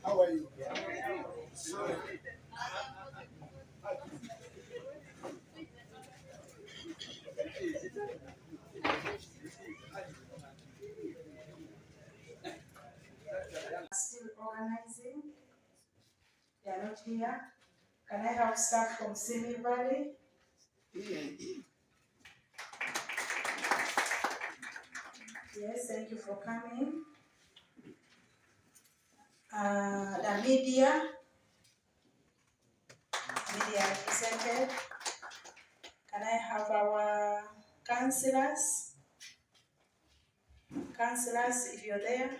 How are you? Still organizing. They are not here. Can I have staff from Simi Valley? Yes, thank you for coming. The media represented. Can I have our councillors? Councillors, if you're there.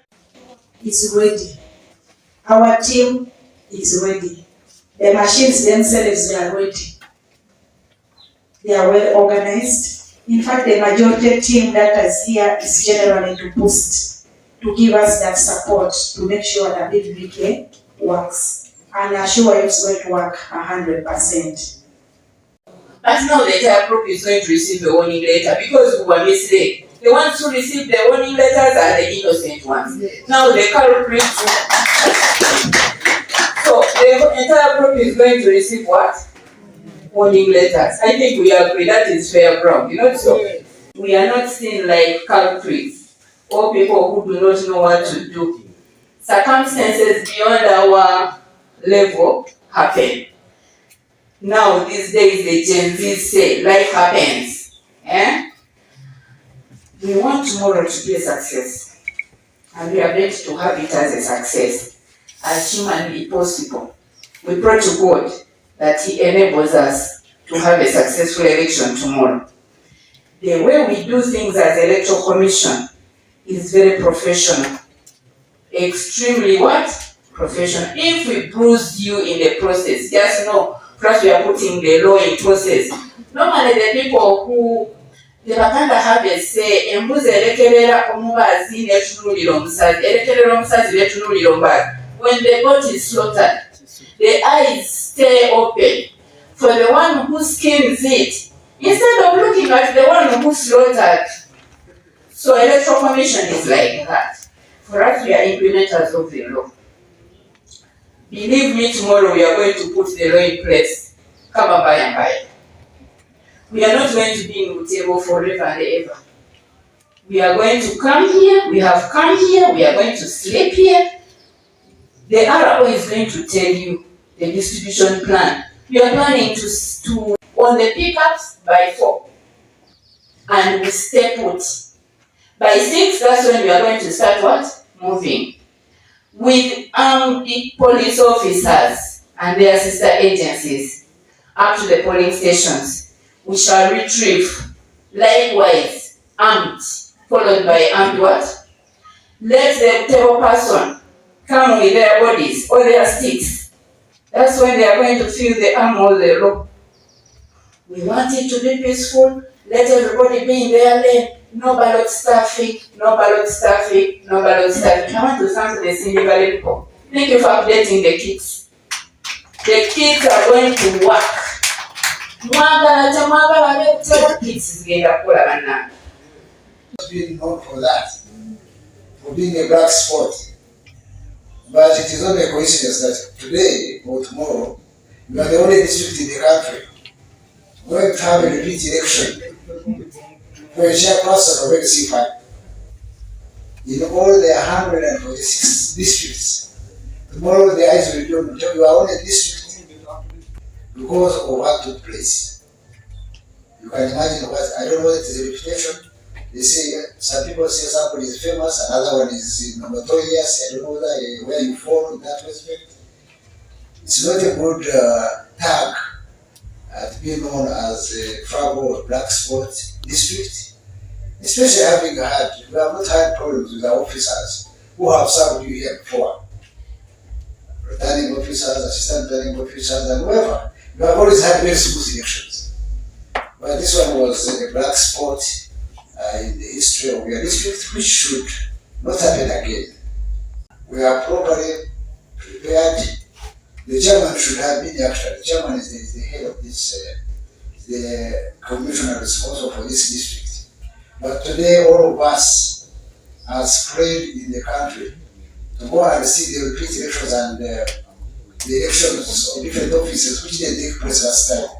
It's ready. Our team is ready. The machines themselves, they are ready. They are well organized. In fact, the majority team that is here is generally to boost, to give us that support, to make sure that BBK works. And I assure you it's going to work 100%. But now the entire group is going to receive a warning letter because we were misled. The ones who received the warning letters are the innocent ones. Now the culprits. So the entire group is going to receive what? Warning letters. I think we agree that is fair ground, you know so. We are not seen like culprits or people who do not know what to do. Circumstances beyond our level happen. Now these days the Gen Z say life happens. We want tomorrow to be a success. And we are meant to have it as a success as humanly possible. We pray to God that He enables us to have a successful election tomorrow. The way we do things as Electoral Commission is very professional. Extremely what? Professional. If we bruise you in the process, just know, first we are putting the law in process. Normally the people who they kind of have a say, embuzi elekerera omubazi netunulira omusazi, elekerera omusazi netunulira omubazi. When the goat is slaughtered, the eyes stay open for the one who skins it, instead of looking at the one who slaughtered. So Electoral Commission is like that. For us, we are implementers of the law. Believe me, tomorrow we are going to put the law in place. Come by and by. We are not going to be in Butebo forever and ever. We are going to come here, we have come here, we are going to sleep here. The RO is going to tell you the distribution plan. We are planning to on the pickups by 4. And we stay put. By 6, that's when we are going to start what? Moving. With armed police officers and their sister agencies up to the polling stations. We shall retrieve, likewise, armed, followed by armed what? Let the table person come with their bodies or their sticks. That's when they are going to feel the arm or the rope. We want it to be peaceful. Let everybody be in their lane. No ballot stuffing, no ballot stuffing, no ballot stuffing. I want to thank the Simi Valley people. Thank you for updating the kids. The kids are going to work. Kids Being known for that, for being a black spot. But it is not a coincidence that today or tomorrow, you are the only district in the country going to have a repeat election for a chairperson of LCV. In all the 146 districts, tomorrow the eyes will be on you. You are only district because of what took place. You can imagine what, I don't know what is the reputation. They say, some people say somebody is famous, another one is notorious. I don't know where you fall in that respect. It's not a good tag to be known as a trouble or black spot district, especially having had, we have not had problems with our officers who have served you here before. Returning officers, assistant returning officers, and whoever. You have always had very smooth elections. But this one was a black spot in the history of your district, which should not happen again. We are properly prepared. The chairman should have been actually. The chairman is the head of this, the commissioner responsible for this district. But today, all of us are spread in the country to go and see the repeat elections and the elections of different offices, which didn't take place last time.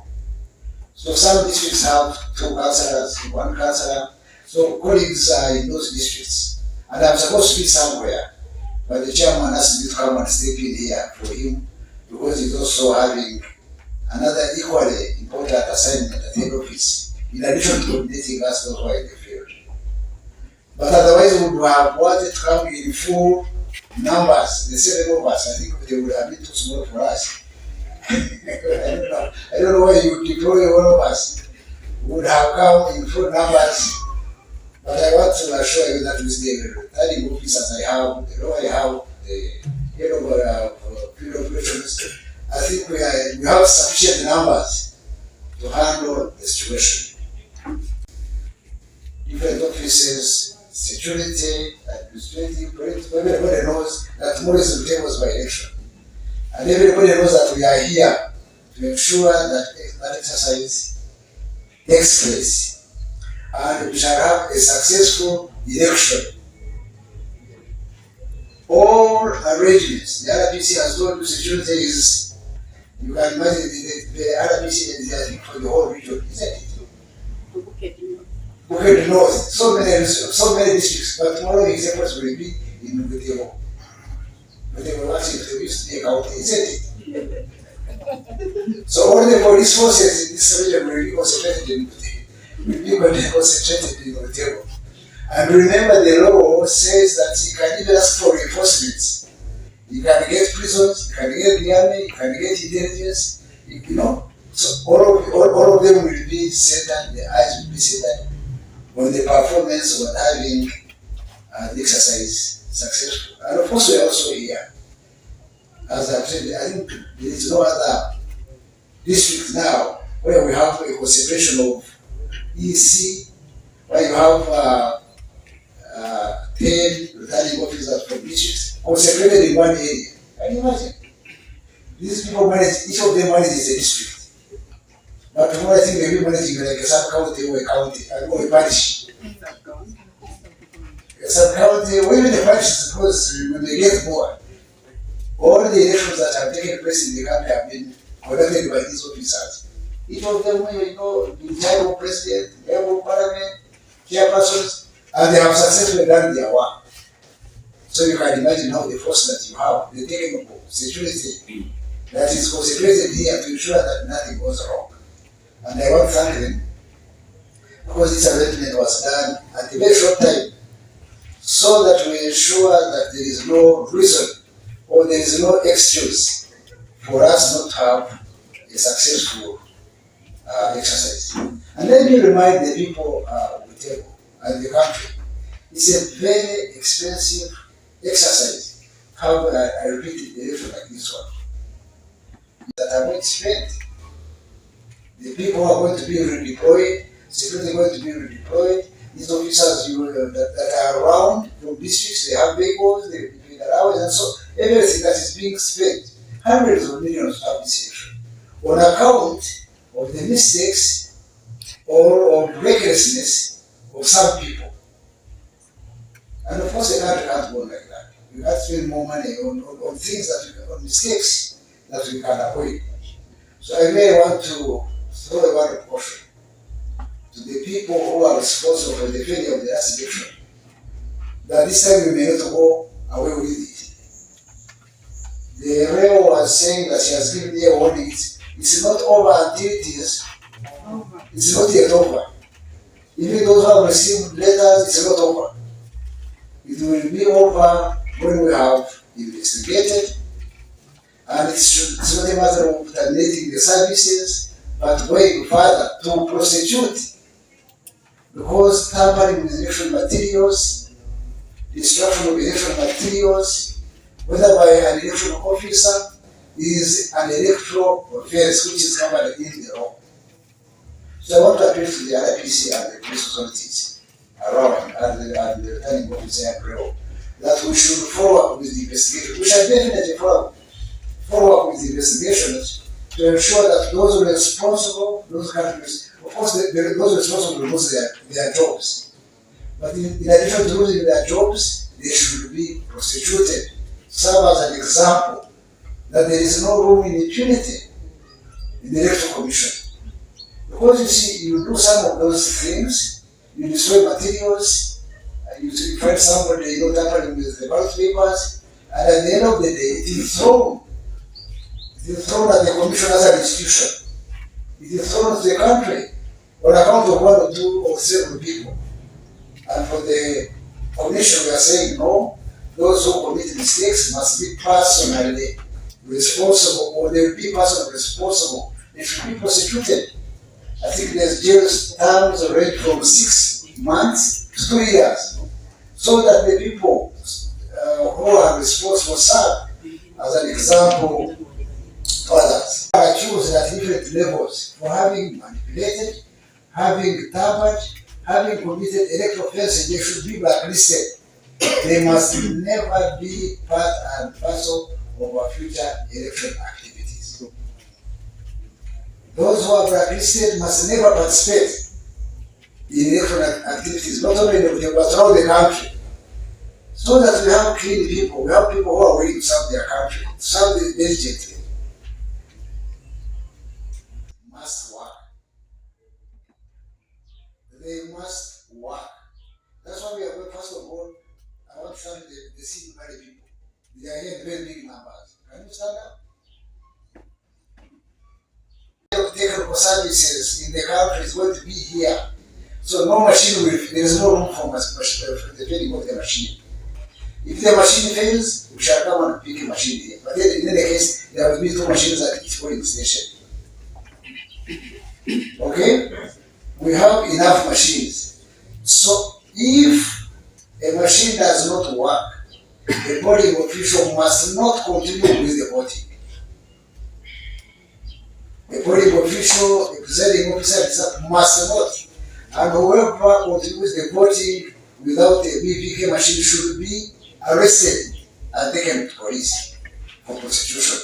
So some districts have 2 councillors, 1 councillor. So colleagues are in those districts. And I'm supposed to be somewhere, but the chairman asked me to come and step in here for him because he's also having another equally important assignment at the head office, in addition to coordinating us those who are in the field. But otherwise, we would have wanted to come in full numbers, the 7 of us. I think they would have been too small for us. I don't know why you deploy all of us. We would have come in full numbers. But I want to assure you that with the returning officers I have, the law I have, the head of field operations, I think we have sufficient numbers to handle the situation. Different offices, security, administrative, political, everybody knows that tomorrow is Butemo's by election. And everybody knows that we are here to ensure that that exercise takes place. And we shall have a successful election. All arrangements, the RPC has told you security is, you can imagine the RPC is I think for the whole region, isn't it? Bukit North, so many districts, but tomorrow the examples will be in Butebo. Butebo actually they used to be a county, isn't it? So all the police forces in this region will be concentrated in Butebo. Will be concentrated in Butebo. And remember, the law says that you can even ask for reinforcements. You can get prisons, you can get the army, you can get intelligence, you know. So all of them will be centered, the eyes will be centered on the performance of having the exercise successful. And of course, we are also here. As I've said, I think there is no other district now where we have a concentration of EC, where you have 10 returning officers from districts concentrated in one area. Can you imagine? These people manage, each of them manages a district. But tomorrow I think they'll be managing like a sub-county or a county, or a parish. A sub-county, or even the parishes, because when they get more, all the elections that have taken place in the country have been conducted by these officers. Each of them, you know, the chair of president, the head of parliament, chairpersons, and they have successfully done their work. So you can imagine how the force that you have, the technical security that is concentrated here to ensure that nothing goes wrong. And I want to thank them because this arrangement was done at a very short time so that we ensure that there is no reason or there is no excuse for us not to have a successful exercise. And let me remind the people of Butebo and the country, it's a very expensive exercise. How I repeat the election like this one that are going to spend. The people are going to be redeployed, security are going to be redeployed. These officers that are around from districts, they have vehicles, they pay their hours, and so everything that is being spent, hundreds of millions to have this election, on account of the mistakes or recklessness of some people. And of course, the country can't go like that. We have to spend more money on things on mistakes that we can avoid. So I may want to throw a word of caution to the people who are responsible for the failure of the last election, that this time we may not go away with it. The rail was saying that she has given me a warning. It's not over until it is. It's not yet over. Even those who have received letters, it's not over. It will be over when we have investigated, and it's not a matter of terminating the services, but going further to prosecute. Because tampering with election materials, destruction of election materials, whether by an election officer, is an electoral offense which is covered in the law. So I want to appeal to the RPC and the police authorities around and the returning officer and Electoral that we should follow up with the investigation. We shall definitely follow up with the investigations to ensure that those responsible, those countries, of course, those responsible lose their jobs. But in addition to losing their jobs, they should be prosecuted. Serve as an example that there is no room in impunity in the Electoral Commission. Because you see, you do some of those things, you destroy materials, you find somebody tampering with the ballot papers, and at the end of the day, it is thrown. It is thrown at the commission as an institution. It is thrown to the country on account of one or two or several people. And for the commission, we are saying no, those who commit mistakes must be personally responsible, or they will be personally responsible. They should be prosecuted. I think there's jail terms range from 6 months to 2 years, so that the people who are responsible serve as an example to others. I accused at different levels for having manipulated, having tampered, having committed electoral offences. They should be blacklisted. They must never be part and parcel of our future election activities. Those who are blacklisted must never participate in electoral activities, not only in the but around the country. So that we have clean people, we have people who are willing to serve their country, to serve them diligently. Must work. They must work. That's why we are going, first of all, I want to thank the civil people. They are here in very big numbers. Can you stand up? Technical services in the country is going to be here. So no machine will, there is no room for the failing of the machine. If the machine fails, we shall come and pick a machine here. But then in any case, there will be 2 machines at each polling station. Okay? We have enough machines. So if a machine does not work, the polling official must not continue with the voting. The polling official, the presiding officer must not. And whoever continues the voting without a BVK machine should be arrested and taken to police for prosecution.